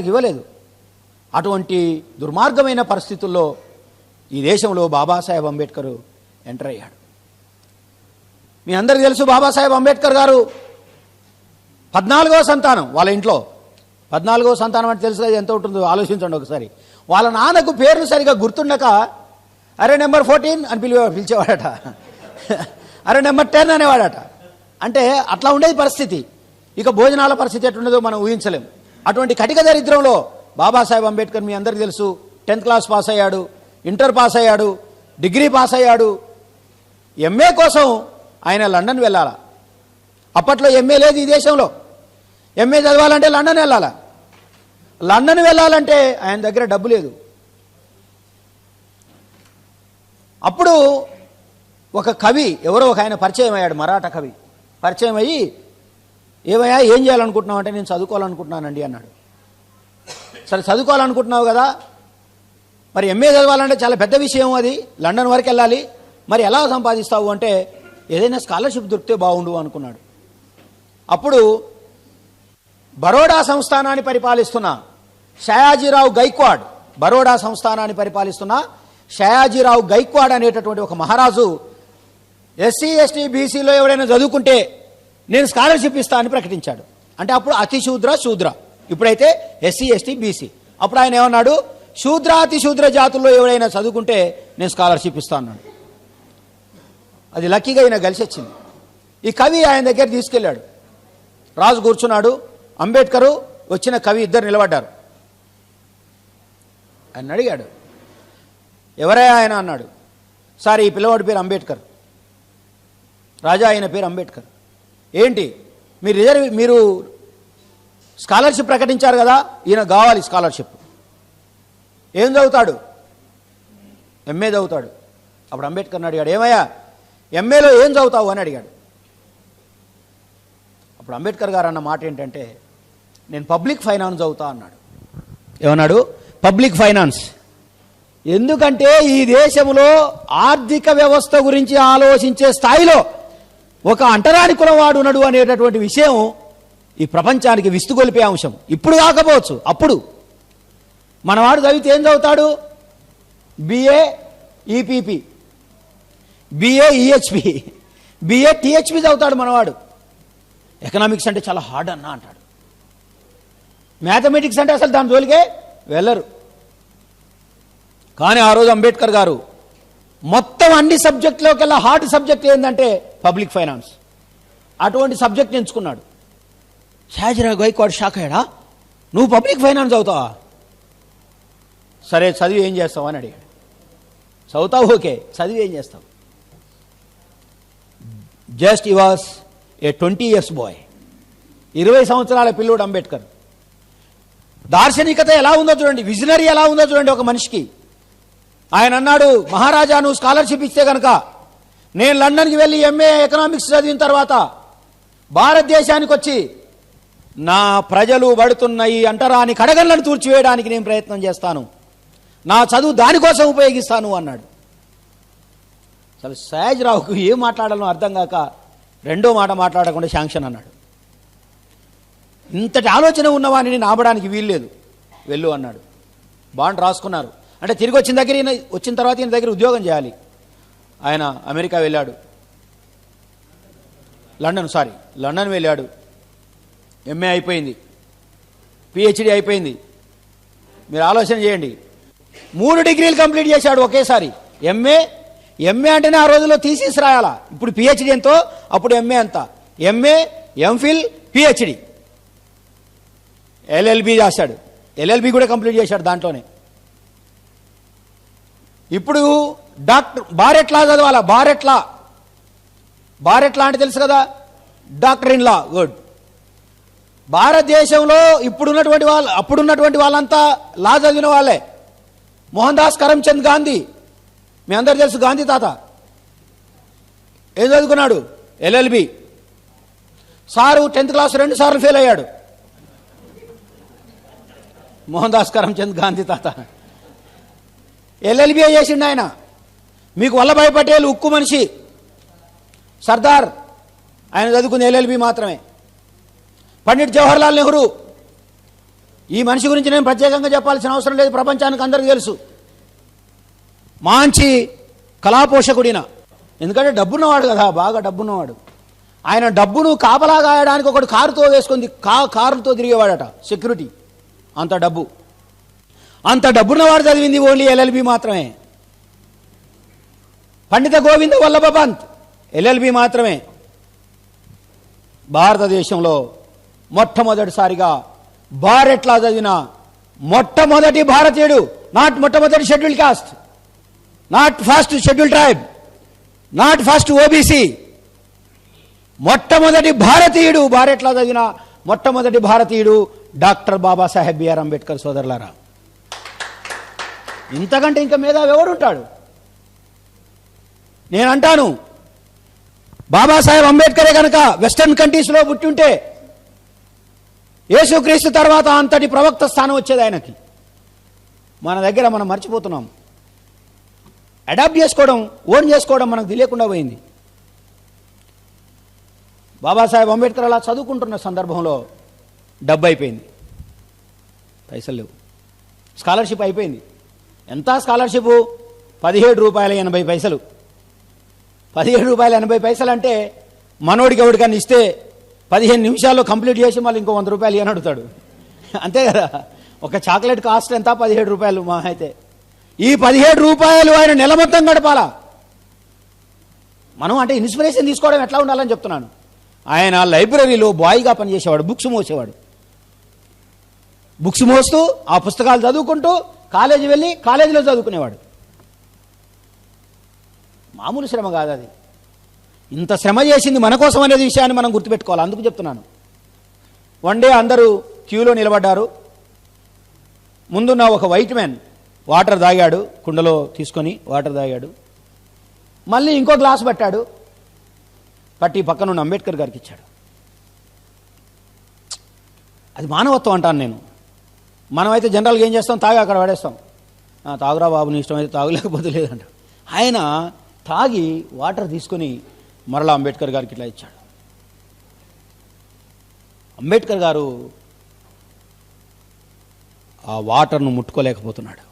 ఇవ్వలేదు. అటువంటి దుర్మార్గమైన పరిస్థితుల్లో ఈ దేశంలో బాబాసాహెబ్ అంబేద్కర్ ఎంటర్ అయ్యాడు. మీ అందరికీ తెలుసు, బాబాసాహెబ్ అంబేద్కర్ గారు 14వ సంతానం. వాళ్ళ ఇంట్లో 14వ సంతానం అంటే తెలుసు, ఎంత ఉంటుందో ఆలోచించండి ఒకసారి. వాళ్ళ నాన్నకు పేర్లు సరిగా గుర్తుండక అరే నెంబర్ 14 అని పిలిచేవాడట, అరే నెంబర్ 10 అనేవాడట. అంటే అట్లా ఉండేది పరిస్థితి. ఇక భోజనాల పరిస్థితి ఎట్లుండదో మనం ఊహించలేం. అటువంటి కటిక దరిద్రంలో బాబాసాహెబ్ అంబేద్కర్ మీ అందరికీ తెలుసు 10th క్లాస్ పాస్ అయ్యాడు, ఇంటర్ పాస్ అయ్యాడు, డిగ్రీ పాస్ అయ్యాడు. ఎంఏ కోసం ఆయన లండన్ వెళ్ళాలా. అప్పట్లో ఎంఏ లేదు ఈ దేశంలో. ఎంఏ చదవాలంటే లండన్ వెళ్ళాలా. లండన్ వెళ్ళాలంటే ఆయన దగ్గర డబ్బు లేదు. అప్పుడు ఒక కవి, ఎవరో ఒక ఆయన పరిచయం అయ్యాడు, మరాఠా కవి. పరిచయం అయ్యి, ఏమయ్యా ఏం చేయాలనుకుంటున్నావు అంటే, నేను చదువుకోవాలనుకుంటున్నానండి అన్నాడు. సరే చదువుకోవాలనుకుంటున్నావు కదా, మరి ఎంఏ చదవాలంటే చాలా పెద్ద విషయం, అది లండన్ వరకు వెళ్ళాలి, మరి ఎలా సంపాదిస్తావు అంటే, ఏదైనా స్కాలర్షిప్ దొరికితే బాగుండు అనుకున్నాడు. అప్పుడు బరోడా సంస్థానాన్ని పరిపాలిస్తున్న షయాజీరావు గైక్వాడ్, బరోడా సంస్థానాన్ని పరిపాలిస్తున్న షయాజీరావు గైక్వాడ్ అనేటటువంటి ఒక మహారాజు ఎస్సీ ఎస్టీ బీసీలో ఎవరైనా చదువుకుంటే నేను స్కాలర్షిప్ ఇస్తా అని ప్రకటించాడు. అంటే అప్పుడు అతి శూద్ర శూద్ర, ఇప్పుడైతే ఎస్సీ ఎస్టీ బీసీ. అప్పుడు ఆయన ఏమన్నాడు, శూద్ర అతి శూద్ర జాతుల్లో ఎవరైనా చదువుకుంటే నేను స్కాలర్షిప్ ఇస్తా అన్నాడు. అది లక్కీగా ఈయన కలిసి వచ్చింది. ఈ కవి ఆయన దగ్గర తీసుకెళ్ళాడు. రాజు కూర్చున్నాడు, అంబేద్కరు వచ్చిన కవి ఇద్దరు నిలబడ్డారు. ఆయన అడిగాడు, ఎవరయ్యా ఆయన అన్నాడు. సార్ ఈ పిల్లవాడి పేరు అంబేద్కర్, రాజా ఆయన పేరు అంబేద్కర్. ఏంటి మీరు స్కాలర్షిప్ ప్రకటించారు కదా, ఈయన కావాలి స్కాలర్షిప్. ఏం చదువుతాడు? ఎంఏ చదువుతాడు. అప్పుడు అంబేద్కర్ని అడిగాడు, ఏమయ్యా ఎంఏలో ఏం చదువుతావు అని అడిగాడు. అప్పుడు అంబేద్కర్ గారు అన్న మాట ఏంటంటే, నేను పబ్లిక్ ఫైనాన్స్ చదువుతా అన్నాడు. ఏమన్నాడు? Public finance. ఎందుకంటే ఈ దేశంలో ఆర్థిక వ్యవస్థ గురించి ఆలోచించే స్థాయిలో ఒక అంటరాని కులవాడు ఉన్నాడు అనేటటువంటి విషయం ఈ ప్రపంచానికి విస్తుగొలిపే అంశం. ఇప్పుడు కాకపోవచ్చు, అప్పుడు మనవాడు చదివితే ఏం చదువుతాడు? BA EPP, BA EHP, BA THP చదువుతాడు మనవాడు. ఎకనామిక్స్ అంటే చాలా హార్డ్ అన్నా అంటాడు. మ్యాథమెటిక్స్ అంటే అసలు దాని జోలికే వెళ్ళరు. కానీ ఆ రోజు అంబేద్కర్ గారు మొత్తం అన్ని సబ్జెక్టులోకెల్లా హార్డ్ సబ్జెక్ట్ ఏంటంటే పబ్లిక్ ఫైనాన్స్. అటువంటి సబ్జెక్ట్ ఎంచుకున్నాడు. షయాజీరావు గైక్వాడ్ షాక్ అయ్యాడా, నువ్వు పబ్లిక్ ఫైనాన్స్ చదువుతావా? సరే చదివి ఏం చేస్తావు అని అడిగాడు. చదువుతావు, ఓకే, చదివి ఏం చేస్తావు? జస్ట్ ఈ వాస్ ఏ 20 years బాయ్, 20 సంవత్సరాల పిల్లోడు అంబేద్కర్. దార్శనికత ఎలా ఉందో చూడండి, విజనరీ ఎలా ఉందో చూడండి ఒక మనిషికి. ఆయన అన్నాడు, మహారాజా నువ్వు స్కాలర్షిప్ ఇస్తే కనుక నేను లండన్కి వెళ్ళి ఎంఏ ఎకనామిక్స్ చదివిన తర్వాత భారతదేశానికి వచ్చి నా ప్రజలు పడుతున్న ఈ అంటరాని కడగళ్లను తూర్చివేయడానికి నేను ప్రయత్నం చేస్తాను, నా చదువు దానికోసం ఉపయోగిస్తాను అన్నాడు. అసలు షయాజీరావుకు ఏం మాట్లాడాలో అర్థం కాక రెండో మాట మాట్లాడకుండా శాంక్షన్ అన్నాడు. ఇంతటి ఆలోచన ఉన్నవాడిని నాబడానికి వీల్లేదు, వెళ్ళు అన్నాడు. బాండ్ రాసుకున్నారు. అంటే తిరిగి వచ్చిన తర్వాత ఈయన దగ్గర ఉద్యోగం చేయాలి. ఆయన అమెరికా వెళ్ళాడు, లండన్ వెళ్ళాడు. ఎంఏ అయిపోయింది, పిహెచ్డి అయిపోయింది. మీరు ఆలోచన చేయండి, 3 డిగ్రీలు కంప్లీట్ చేశాడు ఒకేసారి. ఎంఏ అంటేనే ఆ రోజుల్లో థీసిస్ రాయాలా. ఇప్పుడు పిహెచ్డి ఎంతో, అప్పుడు ఎంఏ అంత. ఎంఏ, ఎంఫిల్, పిహెచ్డి, ఎల్ఎల్బి రాశాడు. ఎల్ఎల్బి కూడా కంప్లీట్ చేశాడు దాంట్లోనే. ఇప్పుడు డాక్టర్ బారెట్లా చదవాలా. బారెట్లా అంటే తెలుసు కదా, డాక్టర్ ఇన్ లా. గుడ్. భారతదేశంలో అప్పుడున్నటువంటి వాళ్ళంతా లా చదివిన వాళ్ళే. మోహన్ దాస్ కరమ్చంద్ గాంధీ, మీ అందరు తెలుసు, గాంధీ తాత ఏం చదువుకున్నాడు? ఎల్ఎల్బి. సారు 10th క్లాస్ 2 సార్లు ఫెయిల్ అయ్యాడు. మోహన్ దాస్ కరమ్చంద్ గాంధీ తాత ఎల్ఎల్బి చేసిండు ఆయన. మీకు వల్లభాయ్ పటేల్ ఉక్కు మనిషి, సర్దార్, ఆయన చదువుకుంది ఎల్ఎల్బి మాత్రమే. పండిట్ జవహర్లాల్ నెహ్రూ ఈ మనిషి గురించి నేను ప్రత్యేకంగా చెప్పాల్సిన అవసరం లేదు, ప్రపంచానికి అందరికీ తెలుసు. మంచి కళాపోషకుడిన, ఎందుకంటే డబ్బున్నవాడు కదా, బాగా డబ్బున్నవాడు. ఆయన డబ్బును కాపలా కాయడానికి ఒకడు కారుతో వేసుకుంది, కారుతో తిరిగేవాడట సెక్యూరిటీ. అంత డబ్బు, అంత డబ్బున్నవాడు చదివింది ఓన్లీ LLB మాత్రమే. పండిత గోవింద వల్లభ పంత్ LLB మాత్రమే. భారతదేశంలో మొట్టమొదటిసారిగా బార్ ఎట్లా చదివిన మొట్టమొదటి భారతీయుడు, నాట్ మొట్టమొదటి schedule caste, not first schedule tribe, not first OBC, మొట్టమొదటి భారతీయుడు, బార్ ఎట్లా చదివిన మొట్టమొదటి భారతీయుడు డాక్టర్ బాబాసాహెబ్ బిఆర్ అంబేద్కర్ సోదరులారా. ఇంతకంటే ఇంకా మేధావి ఎవడుంటాడు? నేనంటాను, బాబాసాహెబ్ అంబేద్కరే కనుక వెస్టర్న్ కంట్రీస్లో పుట్టి ఉంటే యేసుక్రీస్తు తర్వాత అంతటి ప్రవక్త స్థానం వచ్చేది ఆయనకి. మన దగ్గర మనం మర్చిపోతున్నాం. అడాప్ట్ చేసుకోవడం, ఓన్ చేసుకోవడం మనకు తెలియకుండా పోయింది. బాబాసాహెబ్ అంబేద్కర్ అలా చదువుకుంటున్న సందర్భంలో డబ్బు అయిపోయింది, పైసలు లేవు. స్కాలర్షిప్ అయిపోయింది. ఎంత స్కాలర్షిప్? ₹17.80. ₹17.80 అంటే మనోడికి ఎవడికన్నా ఇస్తే 15 నిమిషాల్లో కంప్లీట్ చేసి మళ్ళీ ఇంకో ₹100 అని అడుగుతాడు, అంతే కదా. ఒక చాక్లెట్ కాస్ట్ ఎంత? ₹17 మా అయితే. ఈ ₹17 ఆయన నెల మొత్తం గడపాలా? మనం అంటే ఇన్స్పిరేషన్ తీసుకోవడం ఎట్లా ఉండాలని చెప్తున్నాను. ఆయన లైబ్రరీలో బాయ్గా పనిచేసేవాడు, బుక్స్ మోసేవాడు. బుక్స్ మోస్తూ ఆ పుస్తకాలు చదువుకుంటూ కాలేజీ వెళ్ళి కాలేజీలో చదువుకునేవాడు. మామూలు శ్రమ కాదు అది. ఇంత శ్రమ చేసింది మన కోసం అనేది విషయాన్ని మనం గుర్తుపెట్టుకోవాలి. అందుకు చెప్తున్నాను. వన్ డే అందరూ క్యూలో నిలబడ్డారు. ముందున్న ఒక వైట్ మ్యాన్ వాటర్ తాగాడు, కుండలో తీసుకొని వాటర్ తాగాడు. మళ్ళీ ఇంకో గ్లాస్ పట్టాడు, పట్టి పక్కనున్న అంబేద్కర్ గారికి ఇచ్చాడు. అది మానవత్వం అంటాను నేను. మనమైతే జనరల్గా ఏం చేస్తాం? తాగి అక్కడ పడేస్తాం. తాగురా బాబు, నీ ఇష్టం అయితే తాగు, లేకపోతే లేదంట. ఆయన తాగి వాటర్ తీసుకొని మరలా అంబేద్కర్ గారికి ఇట్లా ఇచ్చాడు. అంబేద్కర్ గారు ఆ వాటర్ను ముట్టుకోలేకపోతున్నాడు,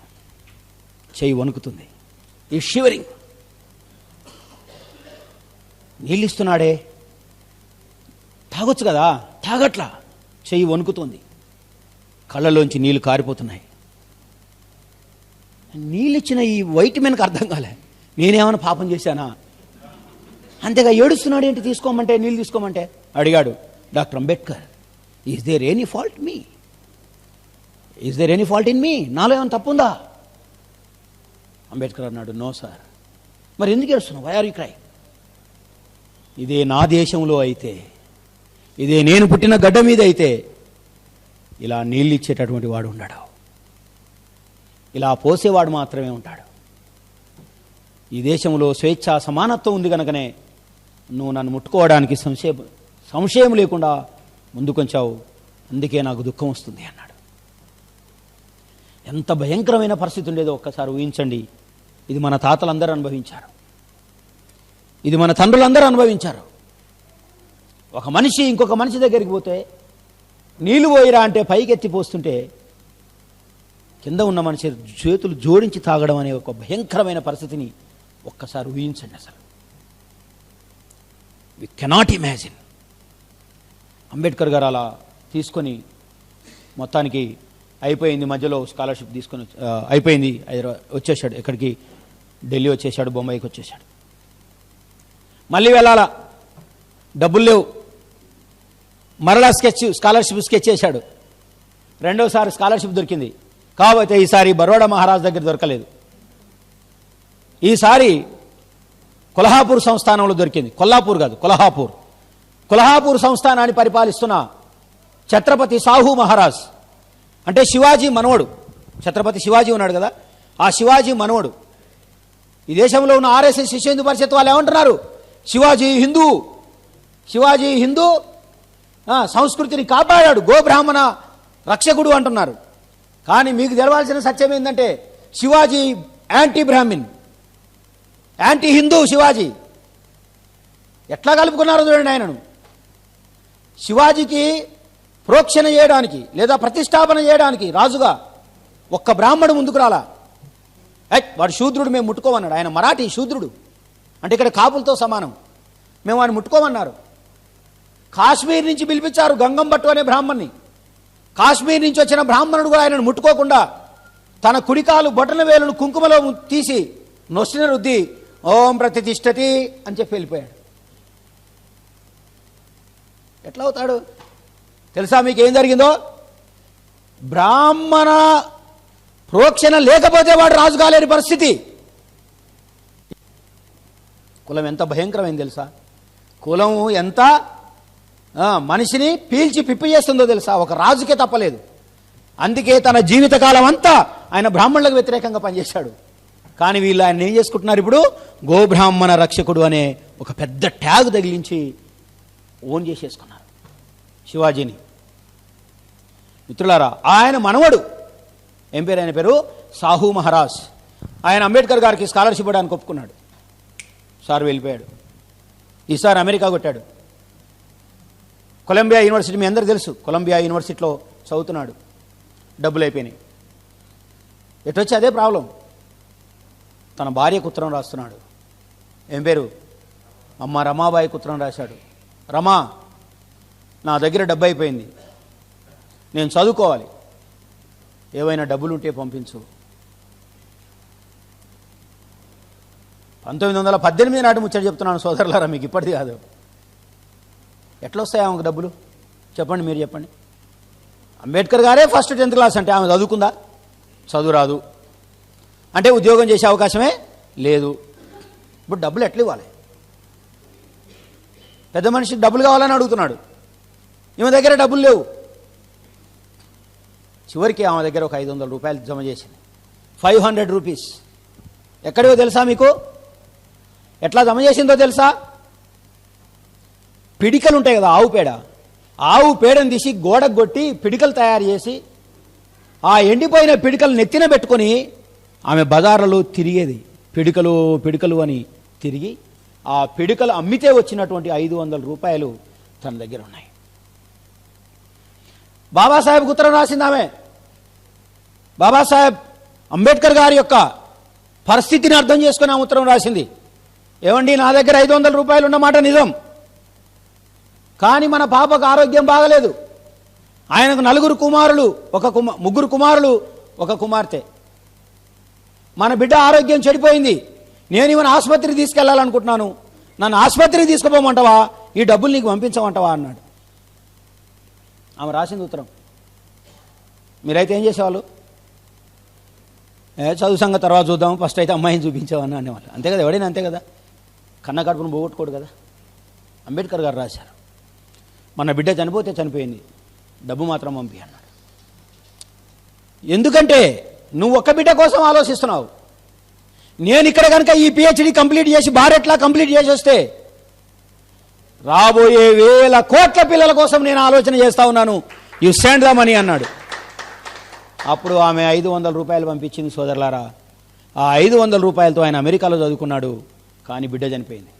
చెయ్యి వణుకుతుంది. ఈ షివరింగ్. నీళ్ళు ఇస్తున్నాడే, తాగొచ్చు కదా, తాగట్లా, చెయ్యి వణుకుతుంది, కళ్ళలోంచి నీళ్లు కారిపోతున్నాయి. నీళ్ళు ఇచ్చిన ఈ వైట్ మెన్కి అర్థం కాలే, నేనేమైనా పాపం చేశానా? అంతేగా ఏడుస్తున్నాడు ఏంటి? తీసుకోమంటే, నీళ్ళు తీసుకోమంటే. అడిగాడు, doctor Ambedkar, is there any fault me? Is there any fault in me? నాలో ఏమైనా తప్పుందా? అంబేద్కర్ అన్నాడు, నో సార్. మరి ఎందుకు ఏడుస్తున్నావు? Why are you cry? ఇదే నా దేశంలో అయితే, ఇదే నేను పుట్టిన గడ్డ మీద అయితే ఇలా నీళ్ళు ఇచ్చేటటువంటి వాడు ఉండడు, ఇలా పోసేవాడు మాత్రమే ఉంటాడు. ఈ దేశంలో స్వేచ్ఛ సమానత్వం ఉంది కనుకనే నువ్వు నన్ను ముట్టుకోవడానికి సంశయం లేకుండా ముందుకొంచావు, అందుకే నాకు దుఃఖం వస్తుంది అన్నాడు. ఎంత భయంకరమైన పరిస్థితి ఉండేదో ఒక్కసారి ఊహించండి. ఇది మన తాతలందరూ అనుభవించారు, ఇది మన తండ్రులందరూ అనుభవించారు. ఒక మనిషి ఇంకొక మనిషి దగ్గరికి పోతే నీళ్లు పోయిరా అంటే పైకెత్తి పోస్తుంటే కింద ఉన్న మనిషి చేతులు జోడించి తాగడం అనే ఒక భయంకరమైన పరిస్థితిని ఒక్కసారి ఊహించండి. అసలు వి కెనాట్ ఇమాజిన్. అంబేద్కర్ గారు అలా తీసుకొని మొత్తానికి అయిపోయింది, మధ్యలో స్కాలర్షిప్ తీసుకొని అయిపోయింది, హైదరాబాద్ వచ్చేసాడు. ఎక్కడికి? ఢిల్లీ వచ్చేసాడు, బొంబాయికి వచ్చేసాడు. మళ్ళీ వెళ్ళాలా, డబ్బులు లేవు. మరలా స్కాలర్షిప్ స్కెచ్ చేశాడు. రెండోసారి స్కాలర్షిప్ దొరికింది, కాకపోతే ఈసారి బరోడా మహారాజ్ దగ్గర దొరకలేదు. ఈసారి కొల్హాపూర్ సంస్థానంలో దొరికింది. కొల్లాపూర్ కాదు, కొల్హాపూర్. కొల్హాపూర్ సంస్థానాన్ని పరిపాలిస్తున్న ఛత్రపతి సాహు మహారాజ్, అంటే శివాజీ మనవడు. ఛత్రపతి శివాజీ ఉన్నాడు కదా, ఆ శివాజీ మనవడు. ఈ దేశంలో ఉన్న RSS విశ్వ హిందూ పరిషత్ వాళ్ళు ఏమంటున్నారు? శివాజీ హిందూ, శివాజీ హిందూ సంస్కృతిని కాపాడాడు, గోబ్రాహ్మణ రక్షకుడు అంటున్నారు. కానీ మీకు తెలవాల్సిన సత్యం ఏంటంటే Shivaji anti Brahmin, anti Hindu. Shivaji ఎట్లా కలుపుకున్నారో చూడండి ఆయనను. శివాజీకి ప్రోక్షణ చేయడానికి లేదా ప్రతిష్టాపన చేయడానికి రాజుగా ఒక్క బ్రాహ్మడు ముందుకు రాలా. వాడు శూద్రుడు, మేము ముట్టుకోమన్నాడు. ఆయన మరాఠీ శూద్రుడు, అంటే ఇక్కడ కాపులతో సమానం. మేము వాడిని ముట్టుకోమన్నారు. కాశ్మీర్ నుంచి పిలిపించారు గంగంభట్టు అనే బ్రాహ్మణ్ణి. కాశ్మీర్ నుంచి వచ్చిన బ్రాహ్మణుడు కూడా ఆయనను ముట్టుకోకుండా తన కుడికాలు బొటన వేలును కుంకుమలో తీసి నొస్టిన రుద్ది ఓం ప్రతిష్ఠతి అని చెప్పి వెళ్ళిపోయాడు. ఎట్లా అవుతాడు తెలుసా? మీకు ఏం జరిగిందో? బ్రాహ్మణ ప్రోక్షణ లేకపోతే వాడు రాజు కాలేని పరిస్థితి. కులం ఎంత భయంకరమైంది తెలుసా? కులం ఎంత మనిషిని పీల్చి పిప్పి చేస్తుందో తెలుసా? ఒక రాజుకే తప్పలేదు. అందుకే తన జీవితకాలం అంతా ఆయన బ్రాహ్మణులకు వ్యతిరేకంగా పనిచేశాడు. కానీ వీళ్ళు ఆయన ఏం చేసుకుంటున్నారు ఇప్పుడు? గోబ్రాహ్మణ రక్షకుడు అనే ఒక పెద్ద ట్యాగ్ తగిలించి ఓన్ చేసేసుకున్నారు శివాజీని. మిత్రులారా, ఆయన మనవడు ఏం పేరు? ఆయన పేరు సాహు మహారాజ్. ఆయన అంబేద్కర్ గారికి స్కాలర్షిప్ ఇవ్వడానికి ఒప్పుకున్నాడు. సార్ వెళ్ళిపోయాడు. ఈసారి అమెరికా కొట్టాడు. కొలంబియా యూనివర్సిటీ, మీ అందరికీ తెలుసు, కొలంబియా యూనివర్సిటీలో చదువుతున్నాడు. డబ్బులు అయిపోయినాయి. ఎటొచ్చి అదే ప్రాబ్లం. తన భార్యకు ఉత్తరం రాస్తున్నాడు. ఏం పేరు? అమ్మ రమాబాయికి ఉత్తరం రాశాడు. రమా, నా దగ్గర డబ్బు అయిపోయింది, నేను చదువుకోవాలి, ఏవైనా డబ్బులుంటే పంపించు. 1918 నాటి ముచ్చట చెప్తున్నాను సోదరులారా, మీకు ఇప్పటిది కాదు. ఎట్లా వస్తాయి ఆమెకు డబ్బులు చెప్పండి, మీరు చెప్పండి. అంబేద్కర్ గారే ఫస్ట్ 10th క్లాస్ అంటే ఆమె చదువుకుందా? చదువు రాదు. అంటే ఉద్యోగం చేసే అవకాశమే లేదు. ఇప్పుడు డబ్బులు ఎట్లా ఇవ్వాలి? పెద్ద మనిషికి డబ్బులు కావాలని అడుగుతున్నాడు. ఈమె దగ్గర డబ్బులు లేవు. చివరికి ఆమె దగ్గర ఒక 500 రూపాయలు జమ చేసింది. 500 రూపీస్. ఎక్కడివో తెలుసా మీకు? ఎట్లా జమ చేసిందో తెలుసా? పిడికలు ఉంటాయి కదా, ఆవు పేడ, ఆవు పేడను తీసి గోడకు కొట్టి పిడికలు తయారు చేసి ఆ ఎండిపోయిన పిడికలు నెత్తిన పెట్టుకొని ఆమె బజార్లలో తిరిగేది. పిడికలు పిడికలు అని తిరిగి ఆ పిడికలు అమ్మితే వచ్చినటువంటి 500 రూపాయలు తన దగ్గర ఉన్నాయి. బాబాసాహెబ్ ఉత్తరం రాసింది ఆమె. బాబాసాహెబ్ అంబేద్కర్ గారి యొక్క పరిస్థితిని అర్థం చేసుకుని ఆ ఉత్తరం రాసింది. ఏమండి, నా దగ్గర 500 రూపాయలు ఉన్నమాట నిజం, కానీ మన పాపకు ఆరోగ్యం బాగలేదు. ఆయనకు 4 కుమారులు, ముగ్గురు కుమారులు, ఒక కుమార్తె. మన బిడ్డ ఆరోగ్యం చెడిపోయింది. నేను ఈమెను ఆసుపత్రికి తీసుకెళ్లాలనుకుంటున్నాను, నన్ను ఆసుపత్రికి తీసుకుపోమంటావా? ఈ డబ్బులు నీకు పంపించమంటావా అన్నాడు. ఆమె రాసింది ఉత్తరం. మీరైతే ఏం చేసేవాళ్ళు? చదువు సంగతి తర్వాత చూద్దాం, ఫస్ట్ అయితే అమ్మాయిని చూపించామని అనేవాళ్ళు. అంతే కదా, ఎవడైనా అంతే కదా, కన్న కడుపును పోగొట్టుకోడు కదా. అంబేద్కర్ గారు రాశారు, మన బిడ్డ చనిపోతే చనిపోయింది, డబ్బు మాత్రం పంపి అన్నాడు. ఎందుకంటే నువ్వు ఒక్క బిడ్డ కోసం ఆలోచిస్తున్నావు. నేను ఇక్కడ కనుక ఈ పిహెచ్డి కంప్లీట్ చేసి భారత్లా కంప్లీట్ చేసి వస్తే రాబోయే వేల కోట్ల పిల్లల కోసం నేను ఆలోచన చేస్తా ఉన్నాను, యు సెండ్ ద మనీ అన్నాడు. అప్పుడు ఆమె 500 రూపాయలు పంపించింది. సోదరులారా, ఆ 500 రూపాయలతో ఆయన అమెరికాలో చదువుకున్నాడు, కానీ బిడ్డ చనిపోయింది.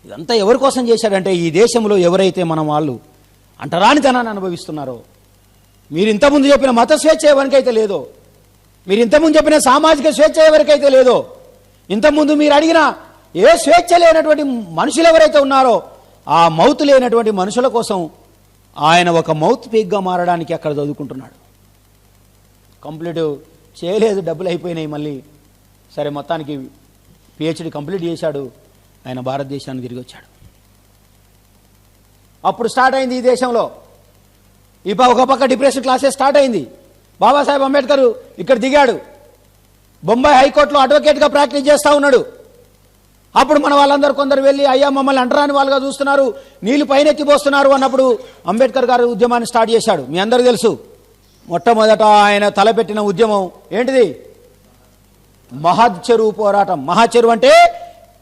ఇదంతా ఎవరి కోసం చేశాడంటే, ఈ దేశంలో ఎవరైతే మన వాళ్ళు అంటరానితనాన్ని అనుభవిస్తున్నారో, మీరు ఇంతకుముందు చెప్పిన మత స్వేచ్ఛ ఎవరికైతే లేదో, మీరు ఇంతకుముందు చెప్పిన సామాజిక స్వేచ్ఛ ఎవరికైతే లేదో, ఇంతకుముందు మీరు అడిగిన ఏ స్వేచ్ఛ లేనటువంటి మనుషులు ఎవరైతే ఉన్నారో, ఆ మౌత్ లేనటువంటి మనుషుల కోసం ఆయన ఒక మౌత్ పీక్గా మారడానికి అక్కడ చదువుకుంటున్నాడు. కంప్లీట్ చేయలేదు, డబ్బులు అయిపోయినాయి మళ్ళీ. సరే, మొత్తానికి పిహెచ్డి కంప్లీట్ చేశాడు. ఆయన భారతదేశానికి తిరిగి వచ్చాడు. అప్పుడు స్టార్ట్ అయింది ఈ దేశంలో ఒక పక్క డిప్రెషన్ క్లాసెస్ స్టార్ట్ అయింది. బాబాసాహెబ్ అంబేద్కర్ ఇక్కడ దిగాడు. బొంబాయి హైకోర్టులో అడ్వకేట్గా ప్రాక్టీస్ చేస్తూ ఉన్నాడు. అప్పుడు మన వాళ్ళందరూ కొందరు వెళ్ళి, అయ్యా మమ్మల్ని అంటరాని వాళ్ళుగా చూస్తున్నారు, నీళ్లు పైనెత్తి పోస్తున్నారు అన్నప్పుడు అంబేద్కర్ గారు ఉద్యమాన్ని స్టార్ట్ చేశాడు. మీ అందరూ తెలుసు, మొట్టమొదట ఆయన తలపెట్టిన ఉద్యమం ఏంటిది? మహచెరువు పోరాటం. మహాచెరువు అంటే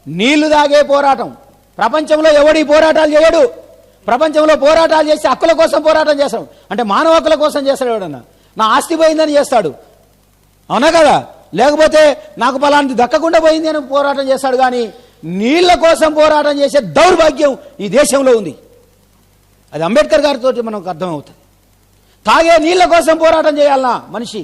నీళ్లు తాగే పోరాటం. ప్రపంచంలో ఎవడు ఈ పోరాటాలు చేయడు. ప్రపంచంలో పోరాటాలు చేసి హక్కుల కోసం పోరాటం చేస్తాడు. అంటే మానవ హక్కుల కోసం చేస్తాడు. ఎవడన్నా నా ఆస్తి పోయిందని చేస్తాడు, అవునా కదా? లేకపోతే నాకు పలాంటి దక్కకుండా పోయింది అని పోరాటం చేస్తాడు. కానీ నీళ్ల కోసం పోరాటం చేసే దౌర్భాగ్యం ఈ దేశంలో ఉంది. అది అంబేద్కర్ గారితో మనకు అర్థమవుతుంది. తాగే నీళ్ల కోసం పోరాటం చేయాలన్నా మనిషి